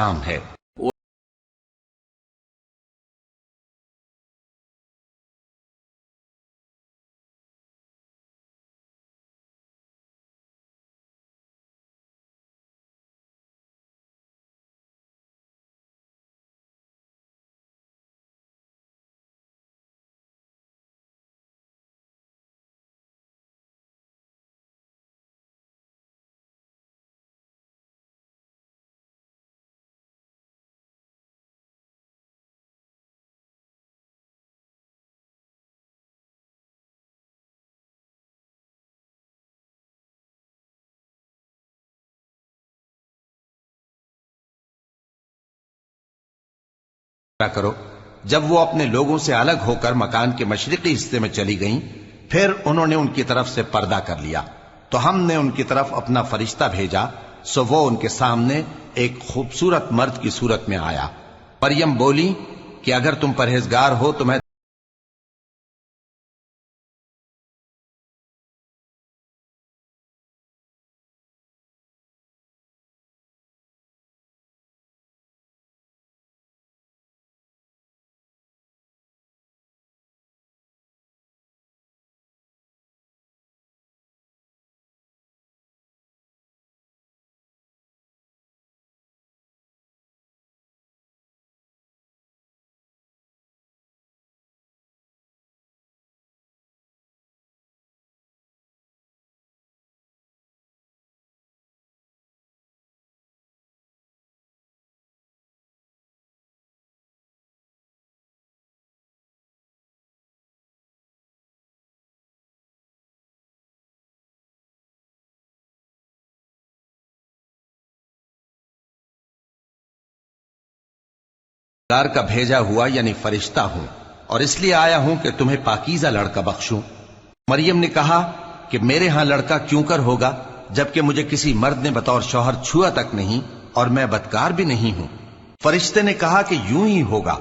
काम है। करो। जब वो अपने लोगों से अलग होकर मकान के मशरिकी हिस्से में चली गईं, फिर उन्होंने उनकी तरफ से पर्दा कर लिया, तो हमने उनकी तरफ अपना फरिश्ता भेजा, सो वो उनके सामने एक खूबसूरत मर्द की सूरत में आया। मरियम बोली कि अगर तुम परहेजगार हो तो मैं कार का भेजा हुआ यानी फरिश्ता हूं और इसलिए आया हूं कि तुम्हें पाकीज़ा लड़का बख्शूं। मरियम ने कहा कि मेरे यहां लड़का क्यों कर होगा, जबकि मुझे किसी मर्द ने बतौर शौहर छुआ तक नहीं और मैं बदकार भी नहीं हूं। फरिश्ते ने कहा कि यूं ही होगा,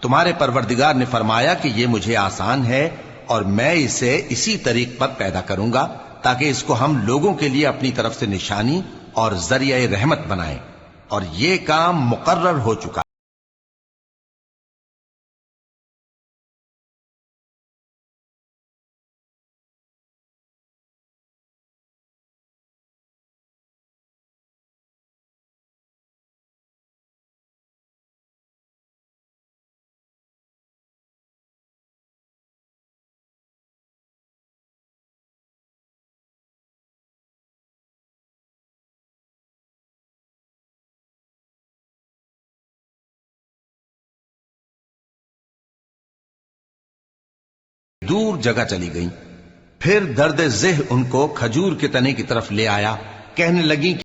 तुम्हारे परवरदिगार ने फरमाया कि यह मुझे आसान है और मैं इसे इसी तरीक पर पैदा करूंगा ताकि इसको हम लोगों के लिए अपनी तरफ से निशानी और जरिया रहमत बनाएं, और यह काम मुकर्रर हो चुका। दूर जगह चली गई। फिर दर्द ज़ेह उनको खजूर के तने की तरफ ले आया। कहने लगी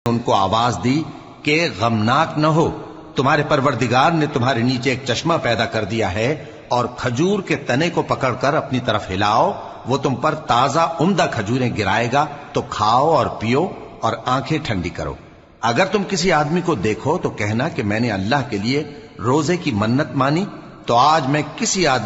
उनको आवाज दी कि गमनाक न हो, तुम्हारे परवरदिगार ने तुम्हारे नीचे एक चश्मा पैदा कर दिया है और खजूर के तने को पकड़कर अपनी तरफ हिलाओ, वो तुम पर ताजा उम्दा खजूरें गिराएगा, तो खाओ और पियो और आंखें ठंडी करो। अगर तुम किसी आदमी को देखो तो कहना कि मैंने अल्लाह के लिए रोजे की मन्नत मानी, तो आज मैं किसी आदमी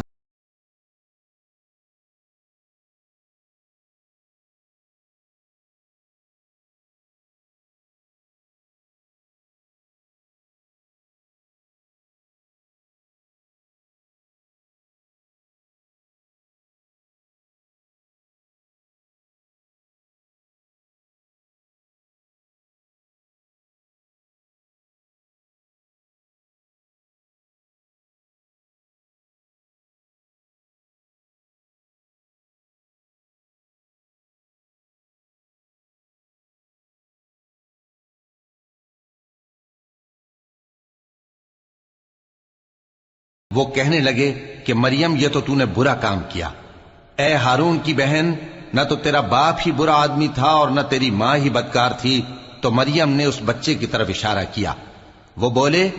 वो कहने लगे कि मरियम, ये तो तूने बुरा काम किया। ए हारून की बहन, न तो तेरा बाप ही बुरा आदमी था और न तेरी मां ही बदकार थी। तो मरियम ने उस बच्चे की तरफ इशारा किया। वो बोले